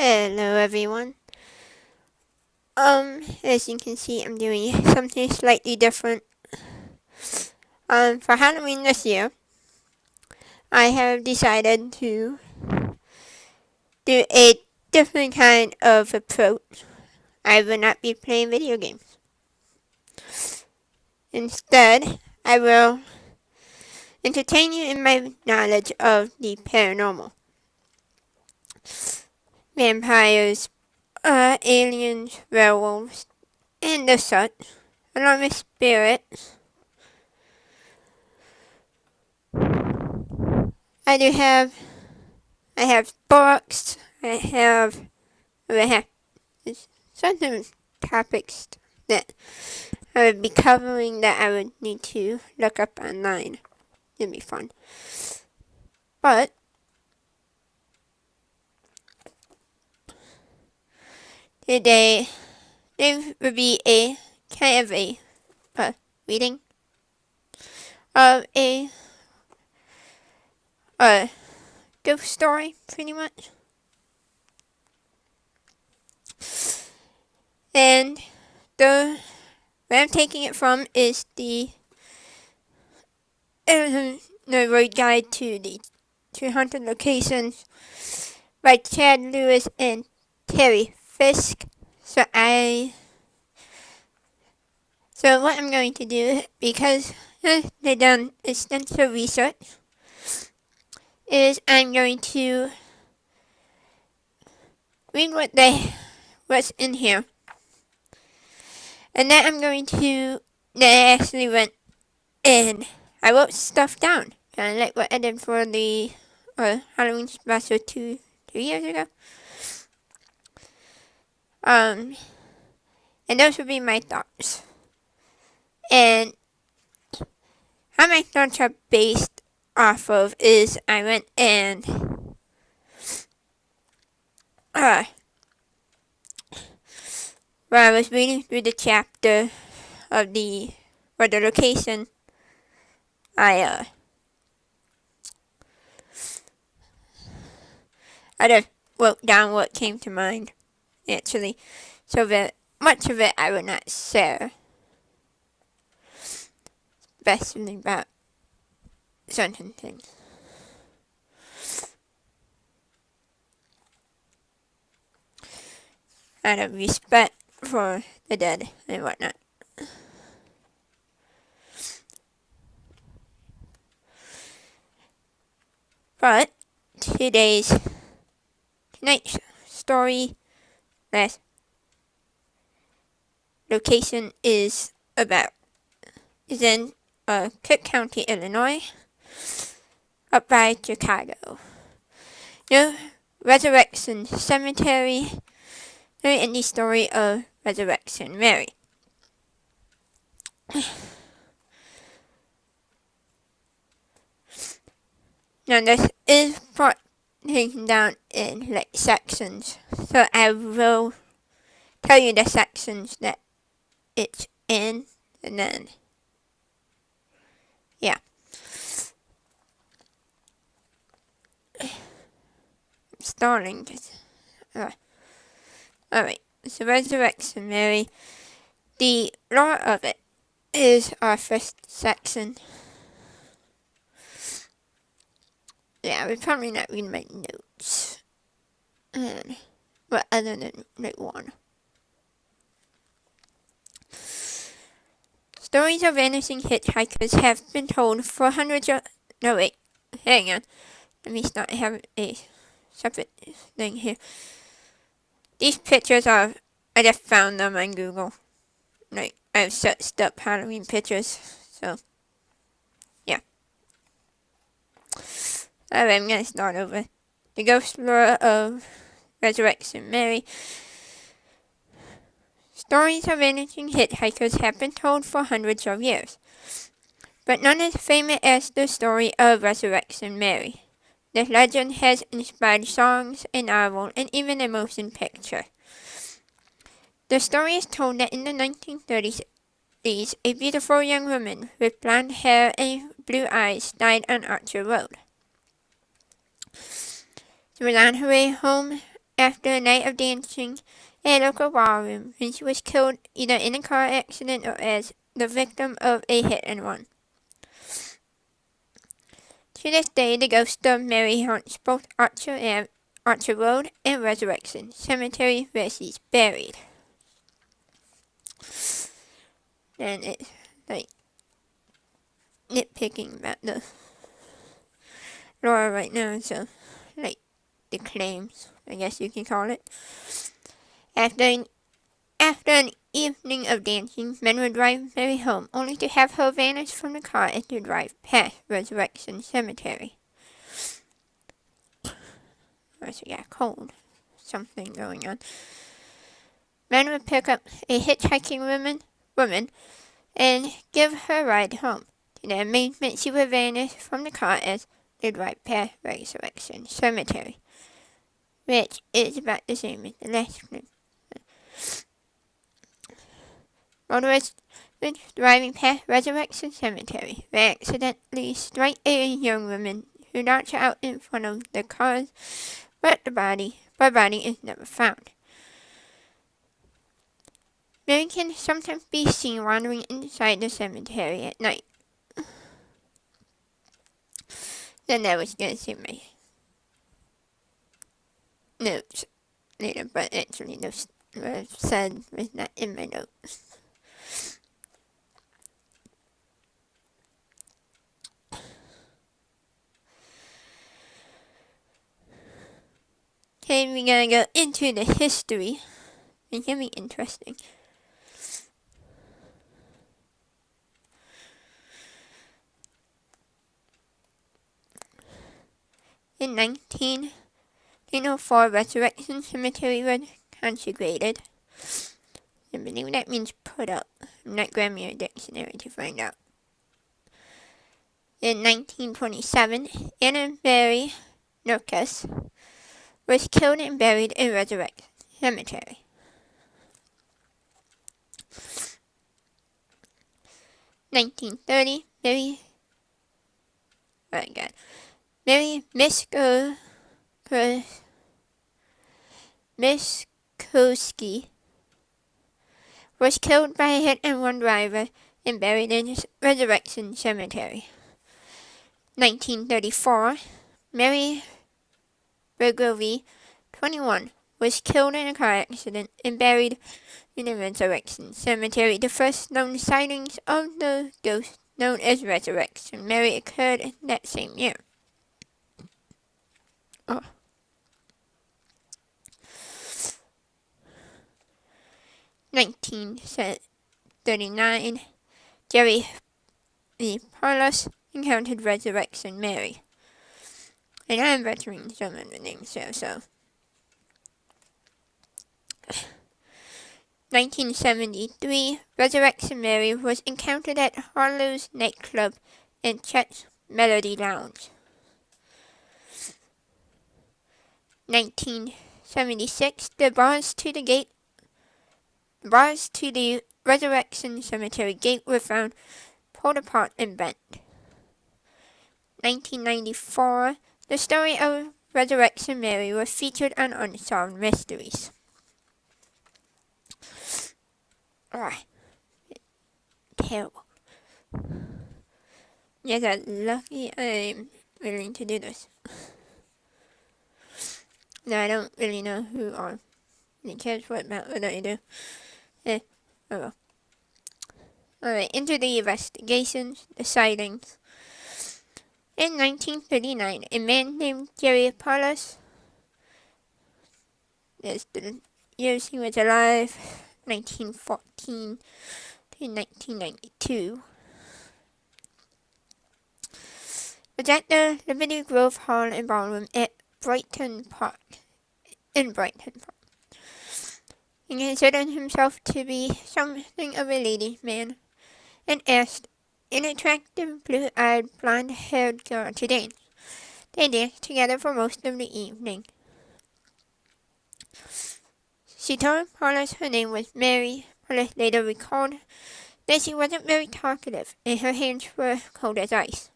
Hello everyone. As you can see, I'm doing something slightly different. For Halloween this year, I have decided to do a different kind of approach. I will not be playing video games. Instead, I will entertain you in my knowledge of the paranormal. Vampires, aliens, werewolves, and the such, along with spirits. I have books, I have certain topics that I would be covering that I would need to look up online. It'd be fun. But today there will be a kind of a reading of a ghost story, pretty much. And where I'm taking it from is the road guide to the 200 locations by Chad Lewis and Terry Fisk. So what I'm going to do, because they've done extensive research, is I'm going to read what's in here. And then I'm going to, then I actually went and I wrote stuff down. Kind of like what I did for the Halloween special two years ago. And those would be my thoughts. And how my thoughts are based off of is I went and while I was reading through the chapter of the location, I just wrote down what came to mind, actually, so that much of it I would not share, especially about certain things. Out of respect for the dead and whatnot. But tonight's story, location is in Cook County, Illinois, up by Chicago. Resurrection Cemetery, in the story of Resurrection Mary. Now this is taken down in like sections, so I will tell you the sections that it's in, and then yeah. I'm stalling. Alright, so Resurrection Mary, the lore of it is our first section. Yeah, I would probably not read my notes. But other than like one. Stories of vanishing hitchhikers have been told for hundreds of... No, wait. Hang on. Let me start. I have a separate thing here. These pictures are... I just found them on Google. Like, I've searched up Halloween pictures. So, yeah. Alright, I'm gonna start over. The ghost lore of Resurrection Mary. Stories of vanishing hitchhikers have been told for hundreds of years, but none as famous as the story of Resurrection Mary. The legend has inspired songs, a novel, and even a motion picture. The story is told that in the 1930s, a beautiful young woman with blonde hair and blue eyes died on Archer Road. She was on her way home after a night of dancing in a local ballroom when she was killed either in a car accident or as the victim of a hit-and-run. To this day, the ghost of Mary haunts both Archer Road and Resurrection Cemetery where she's buried. And it's like nitpicking about the lore right now, so like the claims, I guess you can call it. After an evening of dancing, men would drive Mary home, only to have her vanish from the car as they drive past Resurrection Cemetery. Oh, she got cold. Something going on. Men would pick up a hitchhiking woman and give her a ride home. To their amazement, she would vanish from the car as they drive past Resurrection Cemetery, which is about the same as the last one. Motorists driving past Resurrection Cemetery they accidentally strike a young woman who knocks out in front of the cars, but the body is never found. Mary can sometimes be seen wandering inside the cemetery at night. Then I was going to say my notes later, but actually what I said was not in my notes. Okay, we're gonna go into the history. It's gonna be interesting. In 1904, Resurrection Cemetery was consecrated. I believe that means put up. I'm not grabbing your dictionary to find out. In 1927, Anna Mary Nurkas was killed and buried in Resurrection Cemetery. In 1930, Mary Miskowski was killed by a hit-and-run driver and buried in Resurrection Cemetery. 1934, Mary Bergovi, 21, was killed in a car accident and buried in the Resurrection Cemetery. The first known sightings of the ghost, known as Resurrection Mary, occurred in that same year. 1939, Jerry V. Paulus encountered Resurrection Mary. And I'm butchering some of the names here, so. 1973, Resurrection Mary was encountered at Harlow's nightclub and Chet's Melody Lounge. 1976, the bars to the Resurrection Cemetery gate were found pulled apart and bent. 1994, the story of Resurrection Mary was featured on Unsolved Mysteries. Terrible. Yes, I'm lucky I'm willing to do this. No, I don't really know who or really cares what I do. Oh well. Alright, into the investigations, the sightings. In 1939, a man named Jerry Paulus, that's the years he was alive, 1914 to 1992, was at the Liberty Grove Hall and Ballroom at Brighton Park. He considered himself to be something of a ladies' man and asked an attractive blue-eyed, blonde-haired girl to dance. They danced together for most of the evening. She told Paulus her name was Mary. Paulus later recalled that she wasn't very talkative and her hands were cold as ice.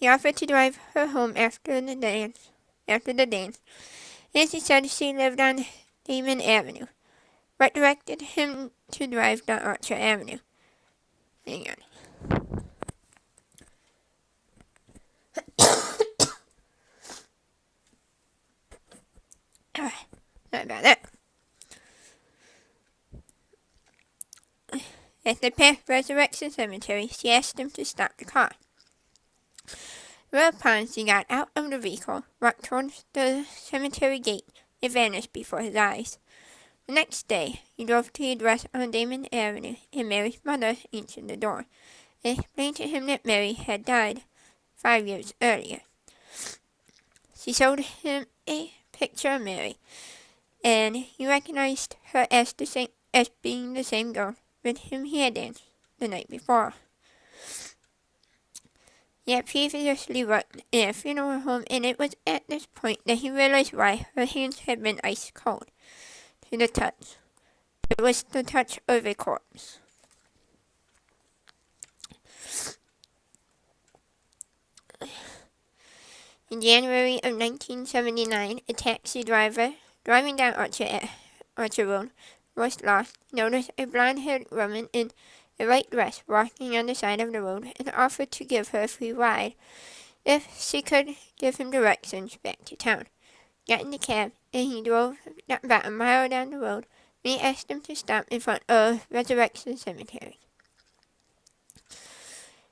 He offered to drive her home after the dance, and she said she lived on Damon Avenue, but directed him to drive down Archer Avenue. Hang on. Sorry about that. As they passed Resurrection Cemetery, she asked him to stop the car. Whereupon she got out of the vehicle, walked towards the cemetery gate, and vanished before his eyes. The next day, he drove to the address on Damon Avenue, and Mary's mother answered the door, and explained to him that Mary had died 5 years earlier. She showed him a picture of Mary, and he recognized her as being the same girl with whom he had danced the night before. He had previously worked in a funeral home, and it was at this point that he realized why her hands had been ice cold to the touch. It was the touch of a corpse. In January of 1979, a taxi driver driving down Archer Road was lost. He noticed a blonde-haired woman in a white dress walking on the side of the road and offered to give her a free ride if she could give him directions back to town. Got in the cab, and he drove about a mile down the road when he asked him to stop in front of Resurrection Cemetery.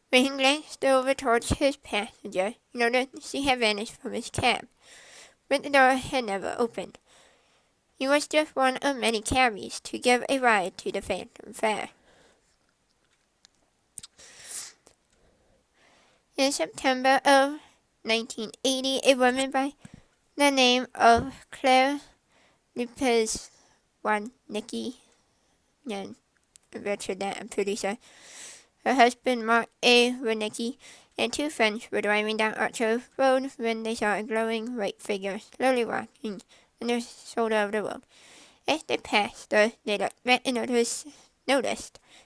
When he glanced over towards his passenger, he noticed she had vanished from his cab, but the door had never opened. He was just one of many cabbies to give a ride to the Phantom Fair. In September of 1980, a woman by the name of Claire Lipez-Wadnicki, and I butchered that, I'm pretty sure. Her husband, Mark A. Wadnicki, and two friends were driving down Archer Road when they saw a glowing white figure slowly walking on the shoulder of the road. As they passed her, they looked back and noticed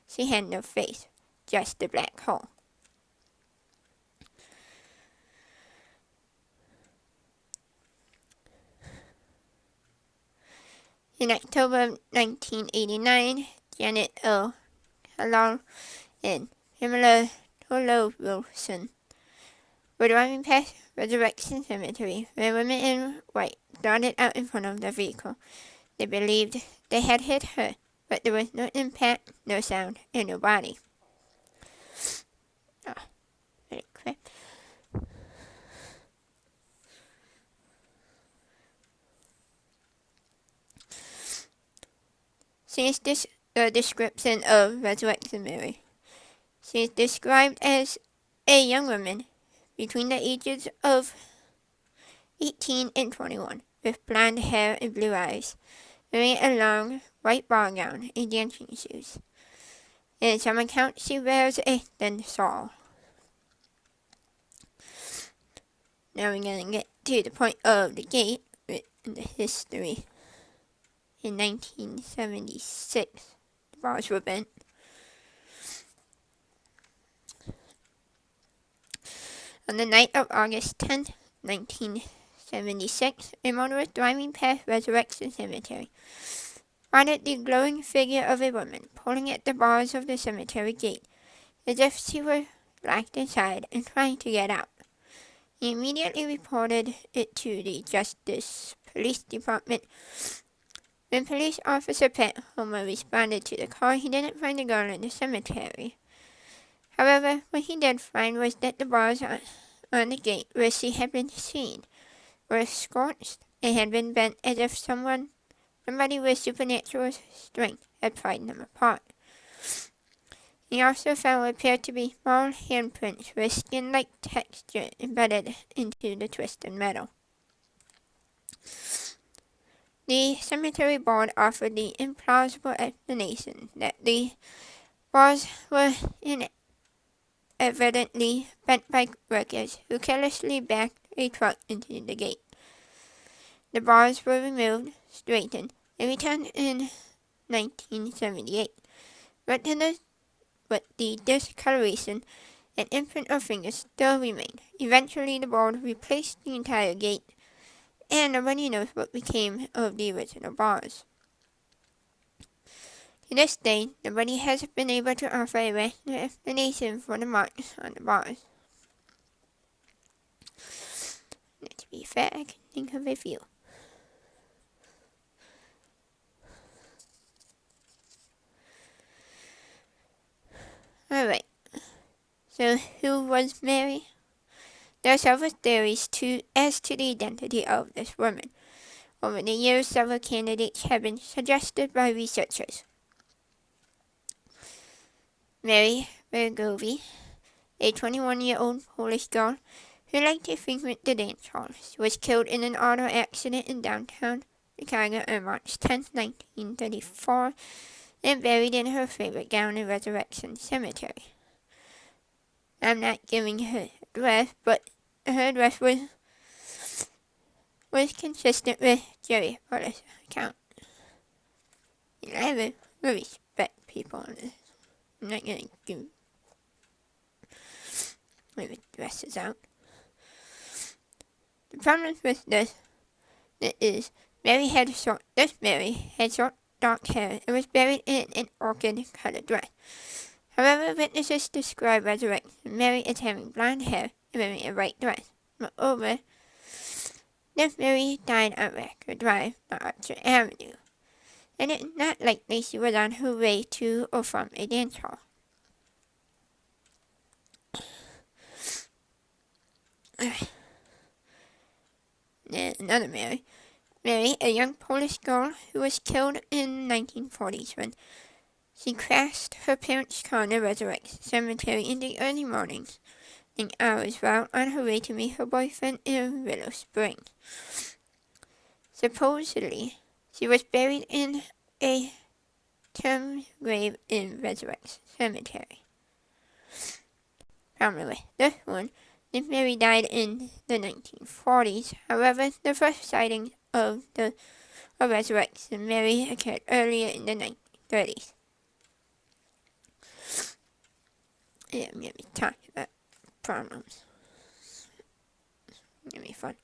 she had no face, just a black hole. In October of 1989, Janet L. Halal and Pamela Wilson were driving past Resurrection Cemetery when women in white darted out in front of their vehicle. They believed they had hit her, but there was no impact, no sound, and no body. She is the description of Resurrection Mary. She is described as a young woman between the ages of 18 and 21, with blonde hair and blue eyes, wearing a long white ball gown and dancing shoes. In some accounts, she wears a thin shawl. Now we're going to get to the point of the gate in the history. In 1976, the bars were bent. On the night of August 10, 1976, a motorist driving past Resurrection Cemetery spotted the glowing figure of a woman pulling at the bars of the cemetery gate, as if she were locked inside and trying to get out. He immediately reported it to the Justice Police Department. When police officer Pat Homer responded to the call, he didn't find the girl in the cemetery. However, what he did find was that the bars on the gate where she had been seen were scorched and had been bent as if somebody with supernatural strength had pried them apart. He also found what appeared to be small handprints with skin-like texture embedded into the twisted metal. The cemetery board offered the implausible explanation that the bars were evidently bent by workers who carelessly backed a truck into the gate. The bars were removed, straightened, and returned in 1978, but the discoloration An imprint of fingers still remained. Eventually the board replaced the entire gate, and nobody knows what became of the original bars. To this day, nobody has been able to offer a rational explanation for the marks on the bars. To be fair, I can think of a few. Alright, so who was Mary? There are several theories as to the identity of this woman. Over the years, several candidates have been suggested by researchers. Mary Bergovi, a 21-year-old Polish girl who liked to frequent the dance halls, was killed in an auto accident in downtown Chicago on March 10, 1934, and buried in her favorite gown in Resurrection Cemetery. I'm not giving her address, but her address was consistent with Jerry Potter's account. I have a respect people on this. I'm not going to give my addresses out. The problem with this is Mary had short dark hair and was buried in an orchid-colored dress. However, witnesses describe Resurrection Mary as having blonde hair and wearing a white dress. Moreover, this Mary died on Record Drive, not Archer Avenue, and it is not likely she was on her way to or from a dance hall. Another Mary, a young Polish girl who was killed in the 1940s when she crashed her parents' car in the Resurrection Cemetery in the early mornings and hours while on her way to meet her boyfriend in Willow Springs. Supposedly, she was buried in a tomb grave in Resurrection Cemetery. Problem with this one, this Mary died in the 1940s. However, the first sighting of Resurrection Mary occurred earlier in the 1930s. Yeah, I'm going to be talking about problems. It's going to be fun.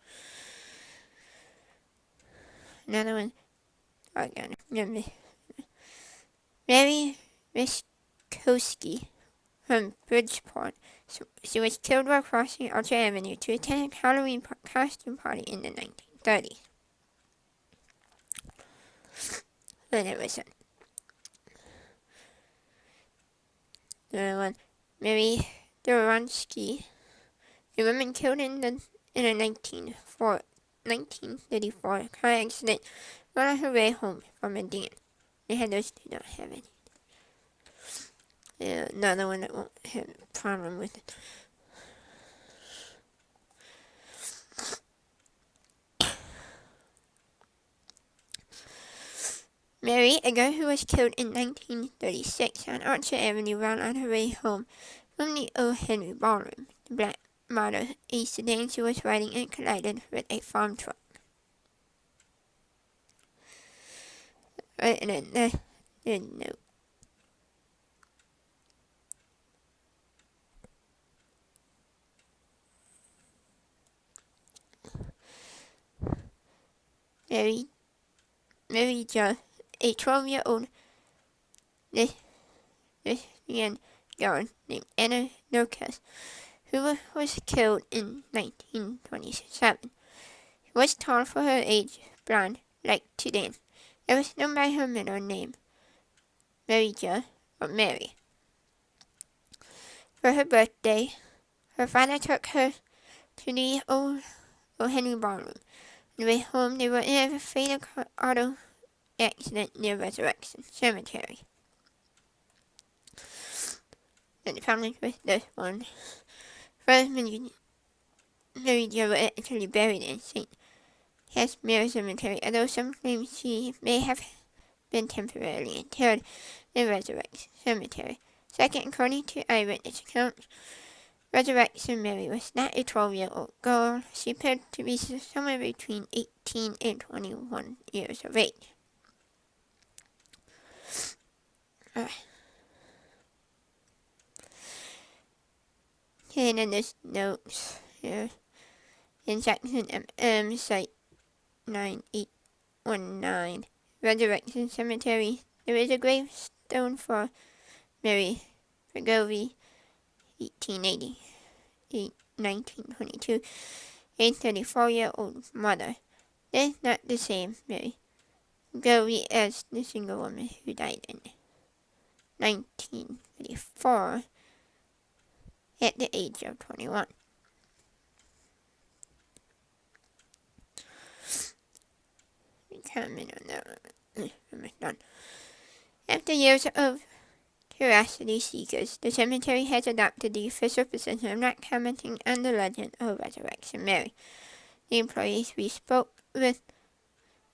Another one. Mary Wiskowski from Bridgeport. She was killed while crossing Archer Avenue to attend a Halloween costume party in the 1930s. Then it was another one. Mary Doronsky, a woman killed in a 1934 car accident while on her way home from a dance. They had those do not have any. Another one that won't have a problem with it. Mary, a girl who was killed in 1936 on Archer Avenue while on her way home from the O. Henry Ballroom. The black model, a sedan she was riding and collided with a farm truck. Right, and then no. Mary Jo, a 12-year-old lesbian girl named Anna Nokas, who was killed in 1927. She was tall for her age, blonde, liked to dance, and was known by her middle name, Mary Jo, or Mary. For her birthday, her father took her to the O. Henry Ballroom. On the way home, they were in a fatal auto accident near Resurrection Cemetery. And the problem with this one, first Mary Jo was actually buried in St. Casimir Cemetery, although some claim she may have been temporarily interred in Resurrection Cemetery. Second, according to eyewitness accounts, Resurrection Mary was not a 12-year-old girl. She appeared to be somewhere between 18 and 21 years of age. And in this notes here, in Jackson MM Site 9819, Resurrection Cemetery, there is a gravestone for Mary Fregovi, 1880, 1922, a 34-year-old mother. This is not the same Mary Fregovi as the single woman who died in 1934 at the age of 21. Comment on that. Almost done. After years of curiosity seekers, the cemetery has adopted the official position of not commenting on the legend of Resurrection Mary. The employees we spoke with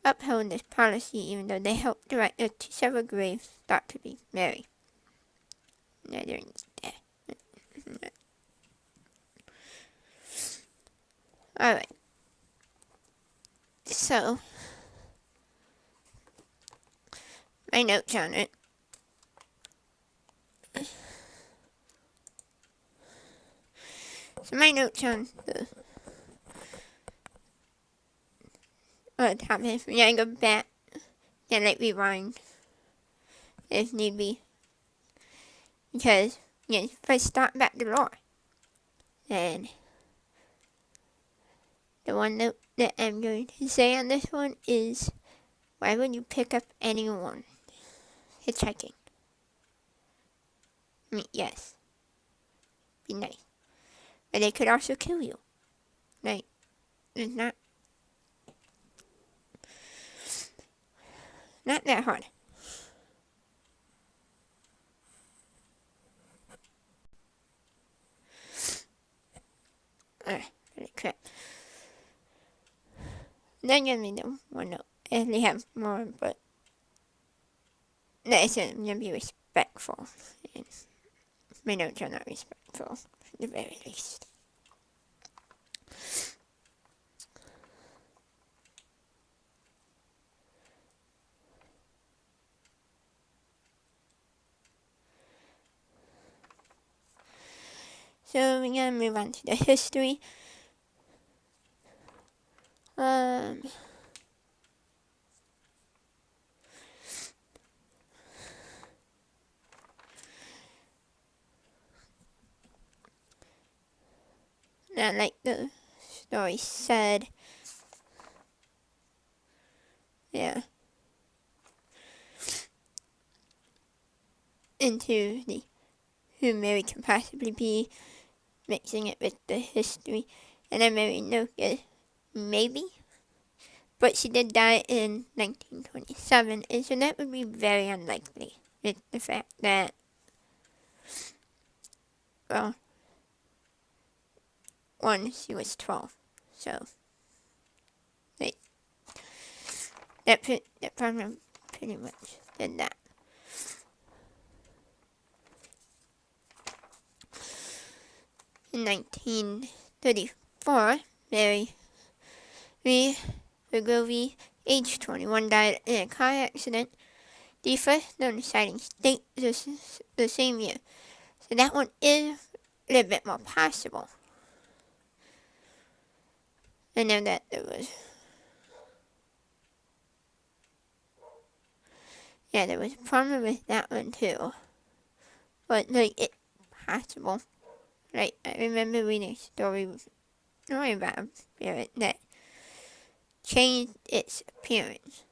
upheld this policy, even though they helped direct us to several graves thought to be Mary. Alright. So, my notes on it. So my notes on the topic, I go back and rewind if need be. Because, if I start back the lore, then the one note that I'm going to say on this one is, why would you pick up anyone hitchhiking? I mean, yes, be nice, but they could also kill you. Like, it's not that hard. Really crap. Then give me the one note. And they have more, but that isn't gonna be respectful. And my notes are not respectful, at the very least. So we're gonna move on to the history. Now, like the story said, into the who Mary can possibly be, mixing it with the history, and then Mary noted maybe, but she did die in 1927, and so that would be very unlikely with the fact that, well, one, she was 12, so that problem pretty much did that. In 1934, Mary Fregovi, age 21, died in a car accident. The first known sighting date is the same year, so that one is a little bit more possible. I know that there was a problem with that one too, but it's possible. I remember reading a story about a spirit that changed its appearance.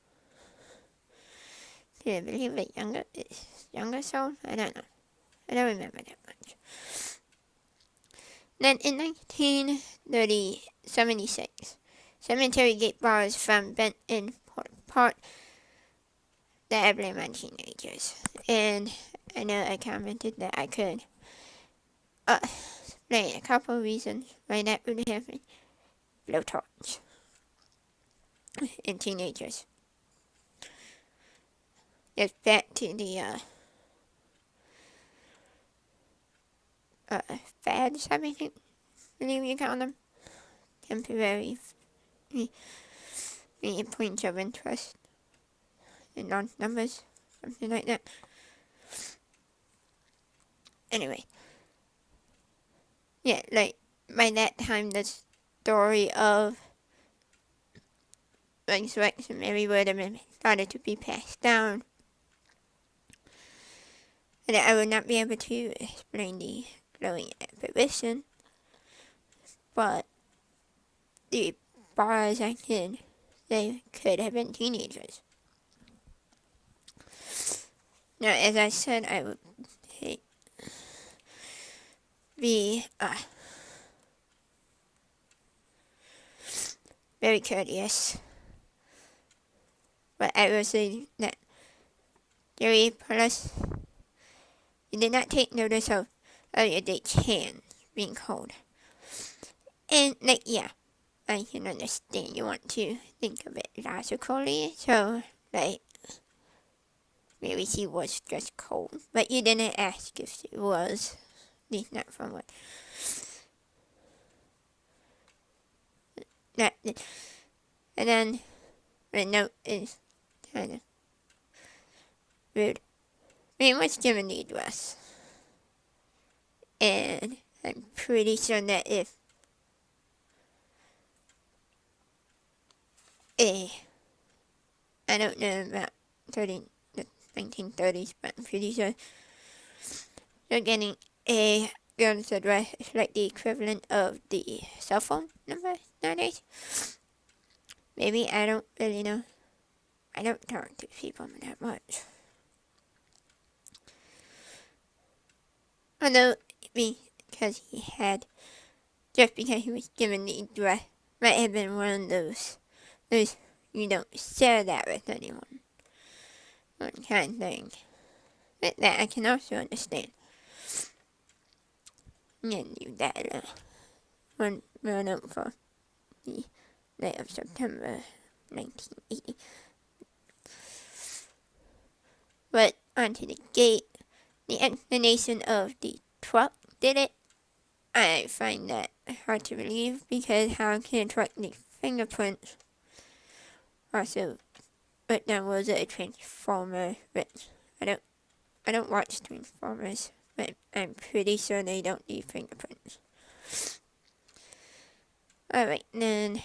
Did I believe it's younger soul? I don't know. I don't remember that much. Then in 1976, cemetery gate bars found bent in part that I blame on teenagers. And I know I commented that I could explain a couple of reasons why that would happen. Blowtorch in teenagers. It's back to the fads, I believe you call them. Temporary points of interest in numbers, something like that. Anyway, yeah, like by that time the story of Resurrection Mary would have been started to be passed down. And I would not be able to explain the glowing apparition, but the bars I can, they could have been teenagers. Now, as I said, I would be very courteous, but I will say that Jerry Plus, you did not take notice of your date's hand being cold. And, like, yeah, I can understand you want to think of it logically, so, like, maybe she was just cold, but you didn't ask if she was, at least not from what. And then the note is kind of rude. Man was given the address, and I'm pretty sure that if I don't know about the 1930s, but I'm pretty sure they're getting a girl's address is like the equivalent of the cell phone number nowadays. Maybe, I don't really know. I don't talk to people that much. Although, because he was given the address, might have been one of those you don't share that with anyone, one kind of thing. But that I can also understand. And you that one run out for the night of September 1980. But onto the gate, the explanation of the truck did it. I find that hard to believe, because how can a truck leave fingerprints? Also, but there was a Transformer, which I don't watch Transformers, but I'm pretty sure they don't leave fingerprints. Alright, then.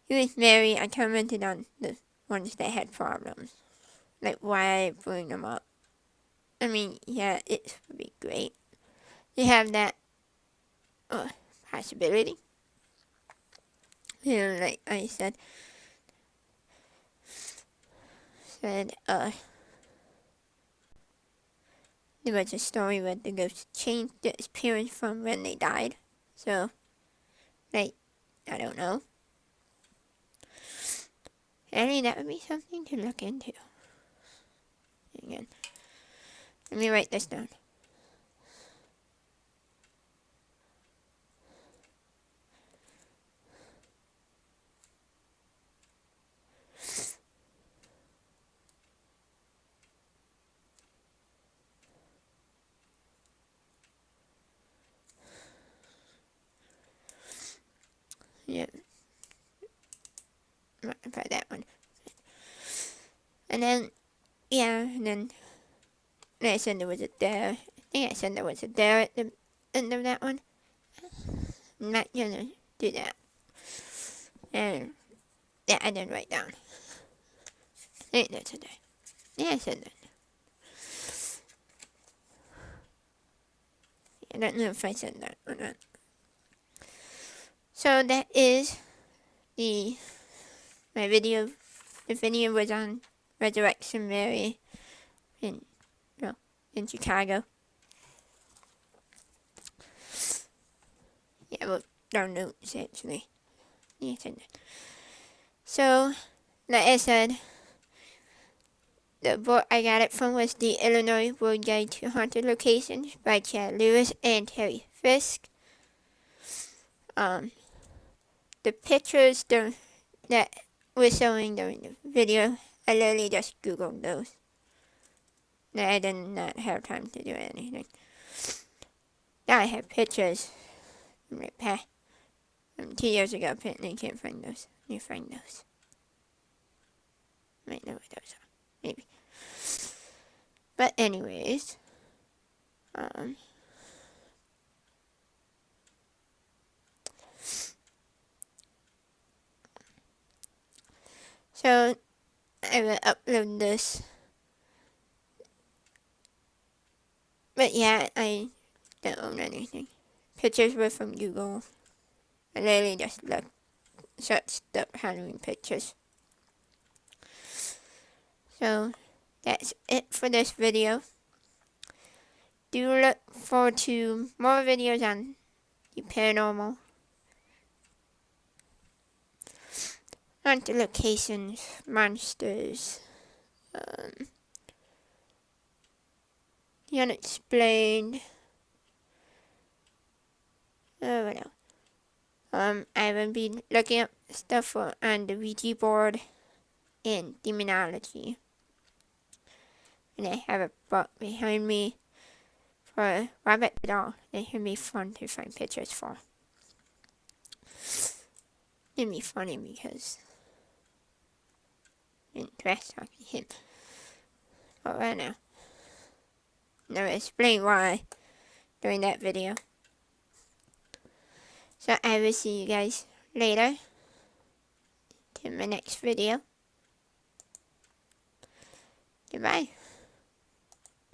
With Mary, I commented on the ones that had problems. Like, why bring them up? I mean, yeah, it would be great to have that possibility. You know, like I said, there was a story where the ghost changed its appearance from when they died. So, like, I don't know. I mean, that would be something to look into. Again, let me write this down. Yeah. Try that one. And then, yeah, and then I said there was a dare. I think I said there was a dare at the end of that one. I'm not gonna do that. And, yeah, I didn't write down. I think that's a dare. Yeah, I said that. I don't know if I said that or not. So that is my video. The video was on Resurrection Mary in Chicago. Yeah, well, down notes actually. Yeah, I said that. So, like I said, the book I got it from was the Illinois Road Guide to Haunted Locations by Chad Lewis and Terry Fisk. The pictures that were showing during the video, I literally just Googled those. I did not have time to do anything. Now I have pictures from 2 years ago, apparently can't find those. You find those. Might know what those are. Maybe. But anyways, So I will upload this. But yeah, I don't own anything. Pictures were from Google. I literally just searched up Halloween pictures. So that's it for this video. Do look forward to more videos on the paranormal, haunted locations, monsters, the unexplained. What else? I will be looking up stuff on the Ouija board and demonology. And I have a book behind me for Rabbit the doll that can be fun to find pictures for. It'd be funny because I'm dressed like him. But right now, I'll explain why during that video. So I will see you guys later in my next video. Goodbye.